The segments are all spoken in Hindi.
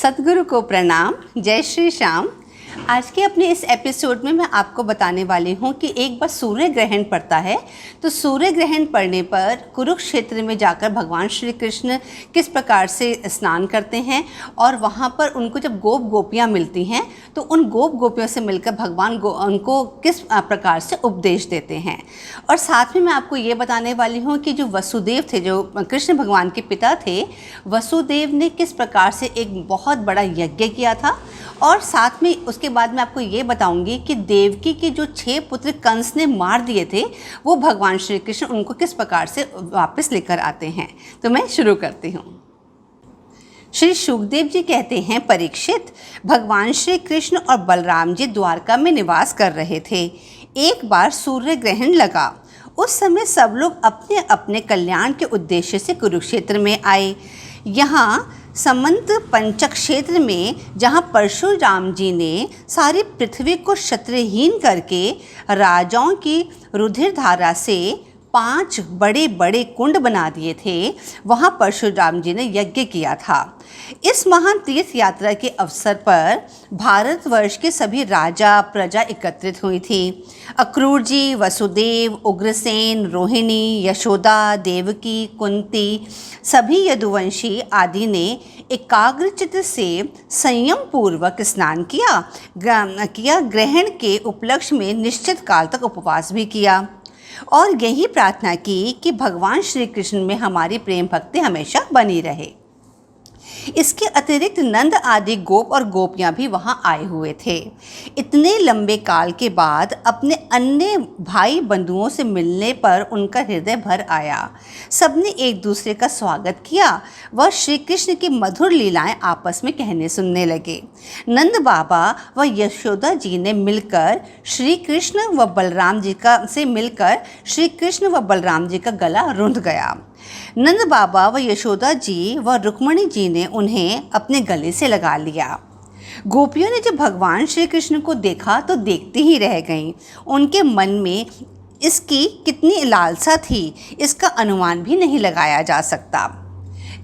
सतगुरु को प्रणाम। जय श्री श्याम। आज के अपने इस एपिसोड में मैं आपको बताने वाली हूँ कि एक बार सूर्य ग्रहण पड़ता है, तो सूर्य ग्रहण पड़ने पर कुरुक्षेत्र में जाकर भगवान श्री कृष्ण किस प्रकार से स्नान करते हैं और वहाँ पर उनको जब गोप गोपियाँ मिलती हैं तो उन गोप गोपियों से मिलकर भगवान उनको किस प्रकार से उपदेश देते हैं। और साथ में मैं आपको ये बताने वाली हूँ कि जो वसुदेव थे, जो कृष्ण भगवान के पिता थे, वसुदेव ने किस प्रकार से एक बहुत बड़ा यज्ञ किया था। और साथ में उसके बाद मैं आपको ये बताऊंगी कि देवकी के जो 6 पुत्र कंस ने मार दिए थे, वो भगवान श्री कृष्ण उनको किस प्रकार से वापस लेकर आते हैं। तो मैं शुरू करती हूँ। श्री सुखदेव जी कहते हैं, परीक्षित, भगवान श्री कृष्ण और बलराम जी द्वारका में निवास कर रहे थे। एक बार सूर्य ग्रहण लगा। उस समय सब लोग अपने अपने कल्याण के उद्देश्य से कुरुक्षेत्र में आए। यहाँ समंत पंचक क्षेत्र में, जहाँ परशुराम जी ने सारी पृथ्वी को क्षत्रहीन करके राजाओं की रुधिर धारा से 5 बड़े बड़े कुंड बना दिए थे, वहाँ परशुराम जी ने यज्ञ किया था। इस महान तीर्थ यात्रा के अवसर पर भारतवर्ष के सभी राजा प्रजा एकत्रित हुई थी। अक्रूर जी, वसुदेव, उग्रसेन, रोहिणी, यशोदा, देवकी, कुंती, सभी यदुवंशी आदि ने एकाग्रचित्त से संयम पूर्वक स्नान किया। ग्रहण के उपलक्ष्य में निश्चित काल तक उपवास भी किया और यही प्रार्थना की कि भगवान श्री कृष्ण में हमारी प्रेम भक्ति हमेशा बनी रहे। इसके अतिरिक्त नंद आदि गोप और गोपियां भी वहां आए हुए थे। इतने लंबे काल के बाद अपने अन्य भाई बंधुओं से मिलने पर उनका हृदय भर आया। सबने एक दूसरे का स्वागत किया। वह श्री कृष्ण की मधुर लीलाएं आपस में कहने सुनने लगे। नंद बाबा व यशोदा जी ने मिलकर श्री कृष्ण व बलराम जी का गला रुंध गया। नंद बाबा व यशोदा जी व रुक्मणी जी ने उन्हें अपने गले से लगा लिया। गोपियों ने जब भगवान श्री कृष्ण को देखा तो देखती ही रह गईं। उनके मन में इसकी कितनी लालसा थी, इसका अनुमान भी नहीं लगाया जा सकता।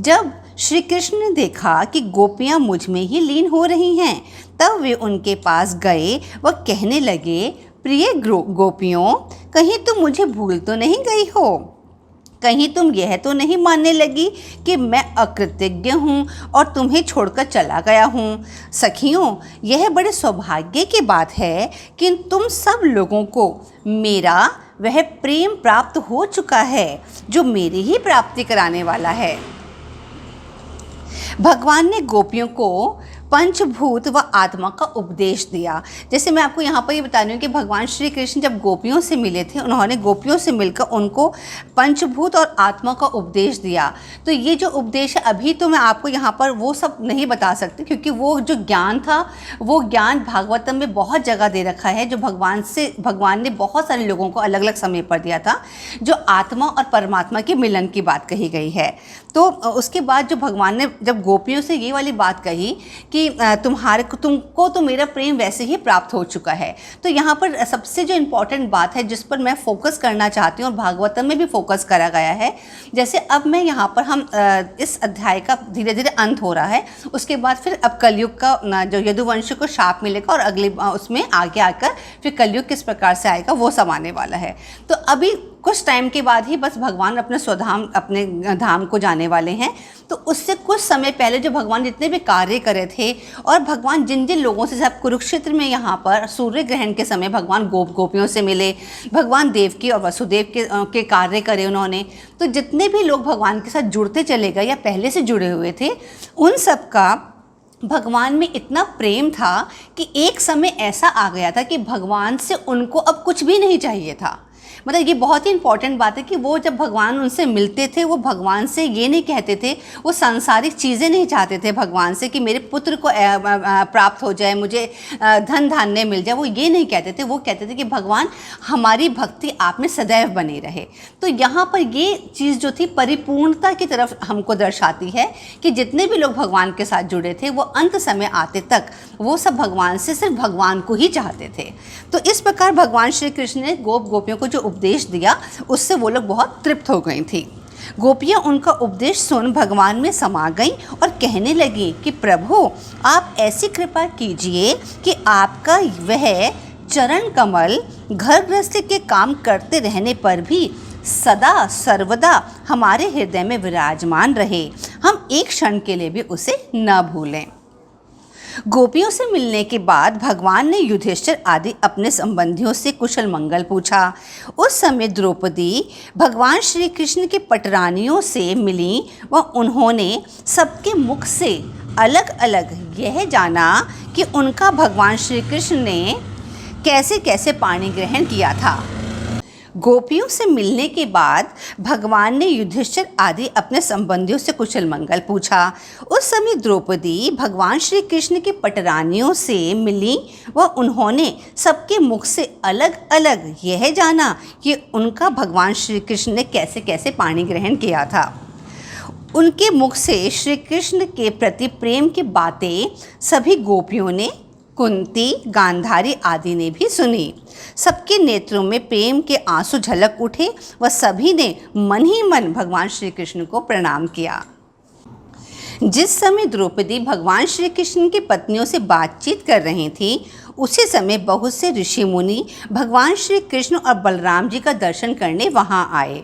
जब श्री कृष्ण ने देखा कि गोपियां मुझ में ही लीन हो रही हैं, तब वे उनके पास गए व कहने लगे, प्रिय गोपियों, कहीं तुम मुझे भूल तो नहीं गई हो? कहीं तुम यह तो नहीं मानने लगी कि मैं अकृतज्ञ हूँ और तुम्हें छोड़कर चला गया हूँ? सखियों, यह बड़े सौभाग्य की बात है कि तुम सब लोगों को मेरा वह प्रेम प्राप्त हो चुका है जो मेरी ही प्राप्ति कराने वाला है। भगवान ने गोपियों को पंचभूत व आत्मा का उपदेश दिया। जैसे मैं आपको यहाँ पर ये बता रही हूँ कि भगवान श्री कृष्ण जब गोपियों से मिले थे, उन्होंने गोपियों से मिलकर उनको पंचभूत और आत्मा का उपदेश दिया। तो ये जो उपदेश है, अभी तो मैं आपको यहाँ पर वो सब नहीं बता सकती, क्योंकि वो जो ज्ञान था, वो ज्ञान भागवतम में बहुत जगह दे रखा है, जो भगवान ने बहुत सारे लोगों को अलग अलग समय पर दिया था, जो आत्मा और परमात्मा के मिलन की बात कही गई है। तो उसके बाद जो भगवान ने जब गोपियों से ये वाली बात कही कि तुमको तो मेरा प्रेम वैसे ही प्राप्त हो चुका है, तो यहाँ पर सबसे जो इम्पोर्टेंट बात है जिस पर मैं फोकस करना चाहती हूँ और भागवतम में भी फोकस करा गया है, जैसे अब मैं यहाँ पर हम इस अध्याय का धीरे धीरे अंत हो रहा है, उसके बाद फिर अब कलयुग का जो यदुवंश को शाप मिलेगा और अगले उसमें आगे आकर फिर कलयुग किस प्रकार से आएगा वो सब आने वाला है। तो अभी कुछ टाइम के बाद ही बस भगवान अपने धाम को जाने वाले हैं। तो उससे कुछ समय पहले जो भगवान जितने भी कार्य करे थे और भगवान जिन जिन लोगों से, सब कुरुक्षेत्र में यहाँ पर सूर्य ग्रहण के समय भगवान गोपियों से मिले, भगवान देवकी और वसुदेव के कार्य करे उन्होंने, तो जितने भी लोग भगवान के साथ जुड़ते चले गए या पहले से जुड़े हुए थे, उन सब का भगवान में इतना प्रेम था कि एक समय ऐसा आ गया था कि भगवान से उनको अब कुछ भी नहीं चाहिए था। मतलब ये बहुत ही इंपॉर्टेंट बात है कि वो जब भगवान उनसे मिलते थे, वो भगवान से ये नहीं कहते थे, वो सांसारिक चीज़ें नहीं चाहते थे भगवान से कि मेरे पुत्र को प्राप्त हो जाए, मुझे धन धान्य मिल जाए, वो ये नहीं कहते थे। वो कहते थे कि भगवान हमारी भक्ति आप में सदैव बनी रहे। तो यहाँ पर ये चीज़ जो थी परिपूर्णता की तरफ हमको दर्शाती है कि जितने भी लोग भगवान के साथ जुड़े थे, वो अंत समय आते तक वो सब भगवान से सिर्फ भगवान को ही चाहते थे। तो इस प्रकार भगवान श्री कृष्ण ने गोपियों को जो उपदेश दिया, उससे वो लोग बहुत तृप्त हो गई थी। गोपियाँ उनका उपदेश सुन भगवान में समा गईं और कहने लगी कि प्रभु, आप ऐसी कृपा कीजिए कि आपका वह चरण कमल घर गृहस्थी के काम करते रहने पर भी सदा सर्वदा हमारे हृदय में विराजमान रहे, हम एक क्षण के लिए भी उसे न भूलें। गोपियों से मिलने के बाद भगवान ने युधिष्ठिर आदि अपने संबंधियों से कुशल मंगल पूछा। उस समय द्रौपदी भगवान श्री कृष्ण के पटरानियों से मिली व उन्होंने सबके मुख से अलग अलग यह जाना कि उनका भगवान श्री कृष्ण ने कैसे कैसे पाणी ग्रहण किया था। गोपियों से मिलने के बाद भगवान ने युधिष्ठिर आदि अपने संबंधियों से कुशल मंगल पूछा। उस समय द्रौपदी भगवान श्री कृष्ण के पटरानियों से मिली व उन्होंने सबके मुख से अलग अलग यह जाना कि उनका भगवान श्री कृष्ण ने कैसे कैसे पाणी ग्रहण किया था। उनके मुख से श्री कृष्ण के प्रति प्रेम की बातें सभी गोपियों ने, कुंती, गांधारी आदि ने भी सुनी। सबके नेत्रों में प्रेम के आंसू झलक उठे व सभी ने मन ही मन भगवान श्री कृष्ण को प्रणाम किया। जिस समय द्रौपदी भगवान श्री कृष्ण की पत्नियों से बातचीत कर रही थी, उसी समय बहुत से ऋषि मुनि भगवान श्री कृष्ण और बलराम जी का दर्शन करने वहां आए।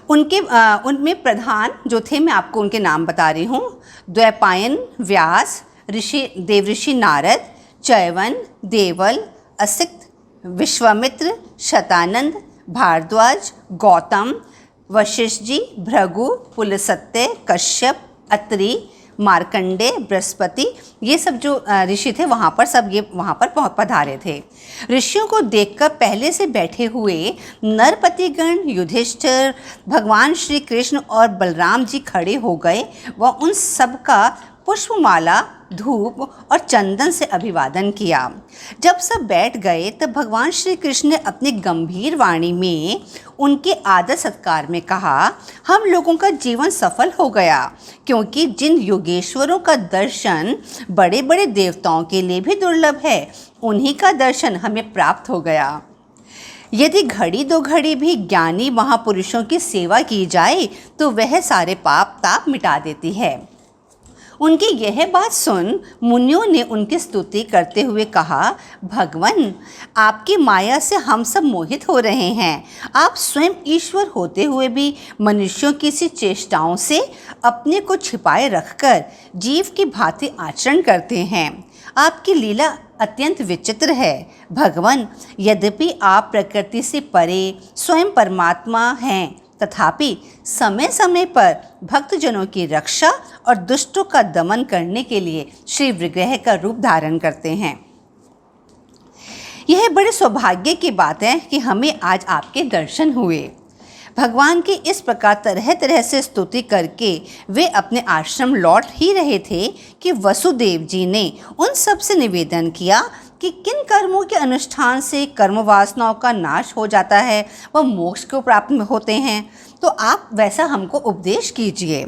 उनमें प्रधान जो थे, मैं आपको उनके नाम बता रही हूँ। द्वैपायन, व्यास, देवऋषि नारद, चयवन, देवल, असित, विश्वामित्र, शतानंद, भारद्वाज, गौतम, वशिष्ठ जी, भृगु, पुलस्त्य, कश्यप, अत्रि, मार्कंडे, बृहस्पति, ये सब जो ऋषि थे वहाँ पर पधारे थे। ऋषियों को देखकर पहले से बैठे हुए नरपतिगण, युधिष्ठिर, भगवान श्री कृष्ण और बलराम जी खड़े हो गए व उन सब का पुष्पमाला, धूप और चंदन से अभिवादन किया। जब सब बैठ गए तब भगवान श्री कृष्ण ने अपनी गंभीर वाणी में उनके आदर सत्कार में कहा, हम लोगों का जीवन सफल हो गया, क्योंकि जिन योगेश्वरों का दर्शन बड़े बड़े देवताओं के लिए भी दुर्लभ है, उन्हीं का दर्शन हमें प्राप्त हो गया। यदि घड़ी दो घड़ी भी ज्ञानी महापुरुषों की सेवा की जाए तो वह सारे पाप ताप मिटा देती है। उनकी यह बात सुन मुनियों ने उनकी स्तुति करते हुए कहा, भगवान, आपकी माया से हम सब मोहित हो रहे हैं। आप स्वयं ईश्वर होते हुए भी मनुष्यों की सी चेष्टाओं से अपने को छिपाए रखकर जीव की भांति आचरण करते हैं। आपकी लीला अत्यंत विचित्र है। भगवान, यद्यपि आप प्रकृति से परे स्वयं परमात्मा हैं, तथापि समय समय पर भक्तजनों की रक्षा और दुष्टों का दमन करने के लिए श्री विग्रह का रूप धारण करते हैं। यह बड़े सौभाग्य की बात है कि हमें आज आपके दर्शन हुए। भगवान की इस प्रकार तरह तरह से स्तुति करके वे अपने आश्रम लौट ही रहे थे कि वसुदेव जी ने उन सब से निवेदन किया कि किन कर्मों के अनुष्ठान से कर्म वासनाओं का नाश हो जाता है व मोक्ष को प्राप्त होते हैं, तो आप वैसा हमको उपदेश कीजिए।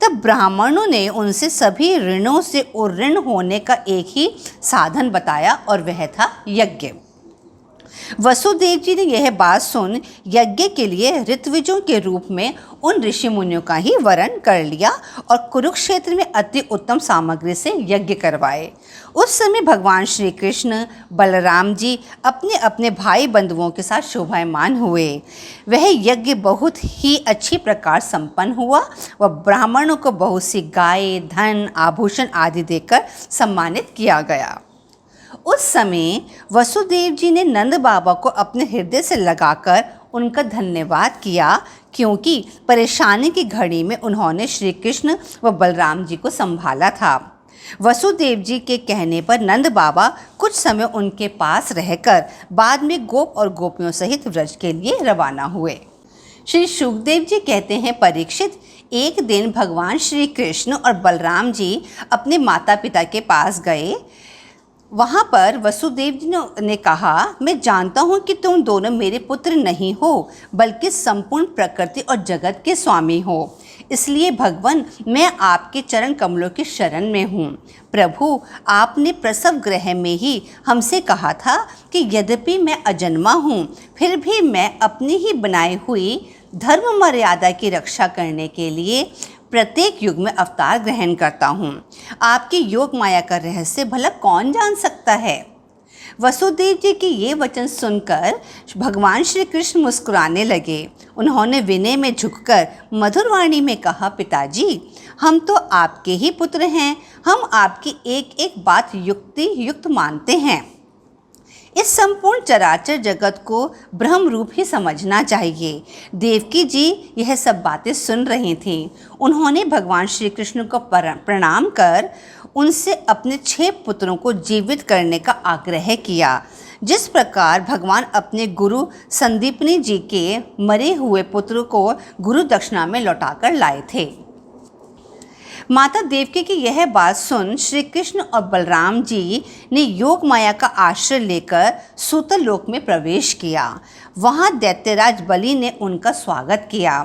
तब ब्राह्मणों ने उनसे सभी ऋणों से उऋण होने का एक ही साधन बताया और वह था यज्ञ। वसुदेव जी ने यह बात सुन यज्ञ के लिए ऋत्विजों के रूप में उन ऋषि मुनियों का ही वरण कर लिया और कुरुक्षेत्र में अति उत्तम सामग्री से यज्ञ करवाए। उस समय भगवान श्री कृष्ण, बलराम जी अपने अपने भाई बंधुओं के साथ शोभायमान हुए। वह यज्ञ बहुत ही अच्छी प्रकार संपन्न हुआ व ब्राह्मणों को बहुत सी गाय, धन, आभूषण आदि देकर सम्मानित किया गया। उस समय वसुदेव जी ने नंद बाबा को अपने हृदय से लगाकर उनका धन्यवाद किया, क्योंकि परेशानी की घड़ी में उन्होंने श्री कृष्ण व बलराम जी को संभाला था। वसुदेव जी के कहने पर नंद बाबा कुछ समय उनके पास रहकर बाद में गोप और गोपियों सहित व्रज के लिए रवाना हुए। श्री सुखदेव जी कहते हैं, परीक्षित, एक दिन भगवान श्री कृष्ण और बलराम जी अपने माता पिता के पास गए। वहाँ पर वसुदेव जी ने कहा, मैं जानता हूँ कि तुम दोनों मेरे पुत्र नहीं हो, बल्कि संपूर्ण प्रकृति और जगत के स्वामी हो। इसलिए भगवान, मैं आपके चरण कमलों की शरण में हूँ। प्रभु, आपने प्रसव गृह में ही हमसे कहा था कि यद्यपि मैं अजन्मा हूँ, फिर भी मैं अपनी ही बनाई हुई धर्म मर्यादा की रक्षा करने के लिए प्रत्येक युग में अवतार ग्रहण करता हूँ। आपकी योग माया का रहस्य भला कौन जान सकता है। वसुदेव जी के ये वचन सुनकर भगवान श्री कृष्ण मुस्कुराने लगे। उन्होंने विनय में झुककर मधुर वाणी में कहा, पिताजी, हम तो आपके ही पुत्र हैं। हम आपकी एक एक बात युक्ति युक्त मानते हैं। इस संपूर्ण चराचर जगत को ब्रह्म रूप ही समझना चाहिए। देवकी जी यह सब बातें सुन रही थीं। उन्होंने भगवान श्री कृष्ण को प्रणाम कर उनसे अपने 6 पुत्रों को जीवित करने का आग्रह किया। जिस प्रकार भगवान अपने गुरु संदीपनी जी के मरे हुए पुत्र को गुरु दक्षिणा में लौटाकर लाए थे। माता देवकी की यह बात सुन श्री कृष्ण और बलराम जी ने योग माया का आश्रय लेकर सूतल लोक में प्रवेश किया। वहाँ दैत्यराज बलि ने उनका स्वागत किया।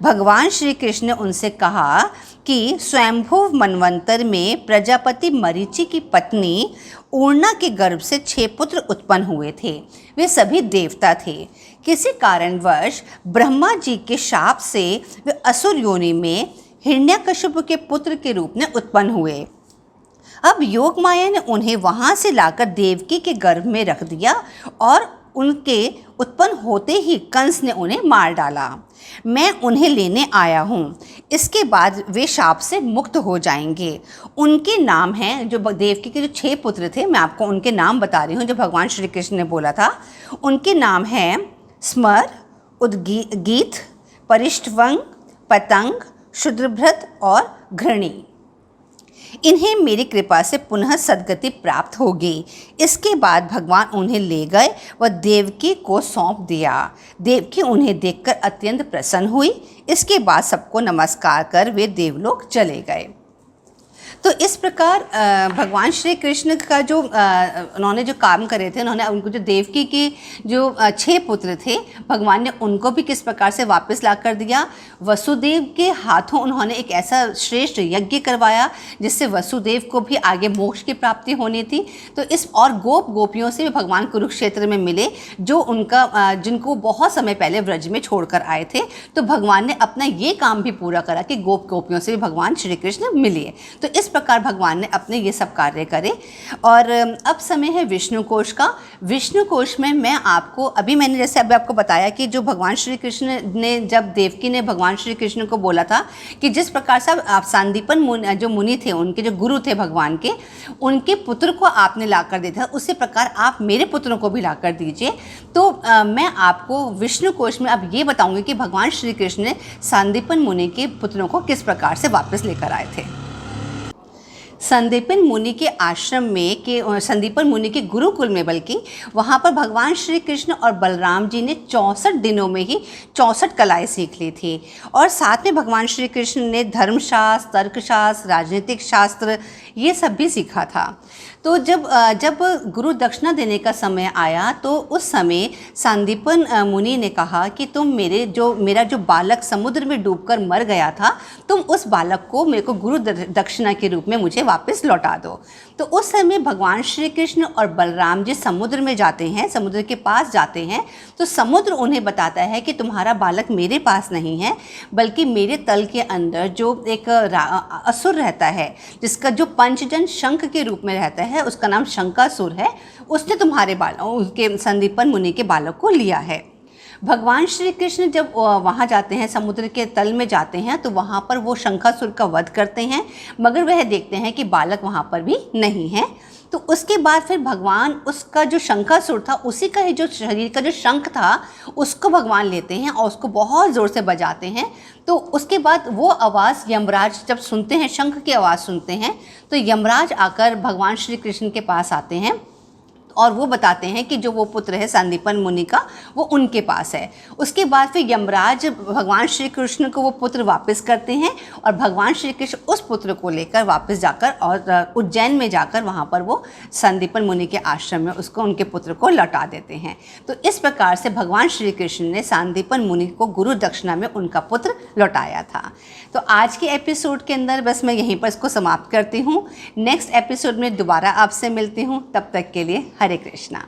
भगवान श्री कृष्ण ने उनसे कहा कि स्वयंभुव मनवंतर में प्रजापति मरीचि की पत्नी ऊर्णा के गर्भ से 6 पुत्र उत्पन्न हुए थे। वे सभी देवता थे। किसी कारणवश ब्रह्मा जी के शाप से वे असुर योनि में हिरण्यकशिपु के पुत्र के रूप में उत्पन्न हुए। अब योग माया ने उन्हें वहां से लाकर देवकी के गर्भ में रख दिया और उनके उत्पन्न होते ही कंस ने उन्हें मार डाला। मैं उन्हें लेने आया हूँ। इसके बाद वे शाप से मुक्त हो जाएंगे। उनके नाम हैं, जो देवकी के जो 6 पुत्र थे, मैं आपको उनके नाम बता रही हूँ जो भगवान श्री कृष्ण ने बोला था। उनके नाम हैं स्मर, उद्गीत, परिष्टवंग, पतंग, शूद्रभृत और घृणी। इन्हें मेरी कृपा से पुनः सद्गति प्राप्त होगी। इसके बाद भगवान उन्हें ले गए व देवकी को सौंप दिया। देवकी उन्हें देखकर अत्यंत प्रसन्न हुई। इसके बाद सबको नमस्कार कर वे देवलोक चले गए। तो इस प्रकार भगवान श्री कृष्ण का जो उन्होंने जो काम करे थे, उन्होंने उनको जो देवकी के जो 6 पुत्र थे, भगवान ने उनको भी किस प्रकार से वापस ला कर दिया। वसुदेव के हाथों उन्होंने एक ऐसा श्रेष्ठ यज्ञ करवाया जिससे वसुदेव को भी आगे मोक्ष की प्राप्ति होनी थी। तो इस और गोपियों से भी भगवान कुरुक्षेत्र में मिले, जो उनका जिनको बहुत समय पहले व्रज में छोड़कर आए थे। तो भगवान ने अपना ये काम भी पूरा करा कि गोपियों से भी भगवान श्री कृष्ण मिले। तो इस प्रकार भगवान ने अपने ये सब कार्य करे। और अब समय है विष्णु कोश का। विष्णु कोश में मैं आपको मैंने जैसे अभी आपको बताया कि जो भगवान श्री कृष्ण ने, जब देवकी ने भगवान श्री कृष्ण को बोला था कि जिस प्रकार से आप सांदीपन जो मुनि थे, उनके जो गुरु थे भगवान के, उनके पुत्र को आपने ला कर दिया था, उसी प्रकार आप मेरे पुत्रों को भी ला कर दीजिए। तो मैं आपको विष्णु कोश में अब ये बताऊंगी कि भगवान श्री कृष्ण ने सांदीपन मुनि के पुत्रों को किस प्रकार से वापस लेकर आए थे। संदीपन मुनि के आश्रम में संदीपन मुनि के गुरुकुल में, बल्कि वहाँ पर भगवान श्री कृष्ण और बलराम जी ने 64 दिनों में ही 64 कलाएँ सीख ली थी। और साथ में भगवान श्री कृष्ण ने धर्मशास्त्र, तर्कशास्त्र, राजनीतिक शास्त्र ये सब भी सीखा था। तो जब गुरु दक्षिणा देने का समय आया तो उस समय सांदीपन मुनि ने कहा कि तुम मेरा जो बालक समुद्र में डूबकर मर गया था, तुम उस बालक को मेरे को गुरु दक्षिणा के रूप में मुझे वापस लौटा दो। तो उस समय भगवान श्री कृष्ण और बलराम जी समुद्र में जाते हैं, समुद्र के पास जाते हैं। तो समुद्र उन्हें बताता है कि तुम्हारा बालक मेरे पास नहीं है, बल्कि मेरे तल के अंदर जो एक असुर रहता है, जिसका जो पंचजन शंख के रूप में रहता है, उसका नाम शंकासुर है। उसने तुम्हारे उसके संदीपन मुनि के बालक को लिया है। भगवान श्री कृष्ण जब वहाँ जाते हैं, समुद्र के तल में जाते हैं, तो वहाँ पर वो शंखासुर का वध करते हैं, मगर वह देखते हैं कि बालक वहाँ पर भी नहीं है। तो उसके बाद फिर भगवान उसका जो शंखासुर था, उसी का ही जो शरीर का जो शंख था, उसको भगवान लेते हैं और उसको बहुत ज़ोर से बजाते हैं। तो उसके बाद वो आवाज़ यमराज जब सुनते हैं, शंख की आवाज़ सुनते हैं, तो यमराज आकर भगवान श्री कृष्ण के पास आते हैं और वो बताते हैं कि जो वो पुत्र है सांदीपन मुनि का, वो उनके पास है। उसके बाद फिर यमराज भगवान श्री कृष्ण को वो पुत्र वापस करते हैं और भगवान श्री कृष्ण उस पुत्र को लेकर वापस जाकर और उज्जैन में जाकर वहाँ पर वो सांदीपन मुनि के आश्रम में उसको, उनके पुत्र को लौटा देते हैं। तो इस प्रकार से भगवान श्री कृष्ण ने सांदीपन मुनि को गुरु दक्षिणा में उनका पुत्र लौटाया था। तो आज के एपिसोड के अंदर बस मैं यहीं पर इसको समाप्त करती हूँ। नेक्स्ट एपिसोड में दोबारा आपसे मिलती हूँ। तब तक के लिए हरे कृष्णा।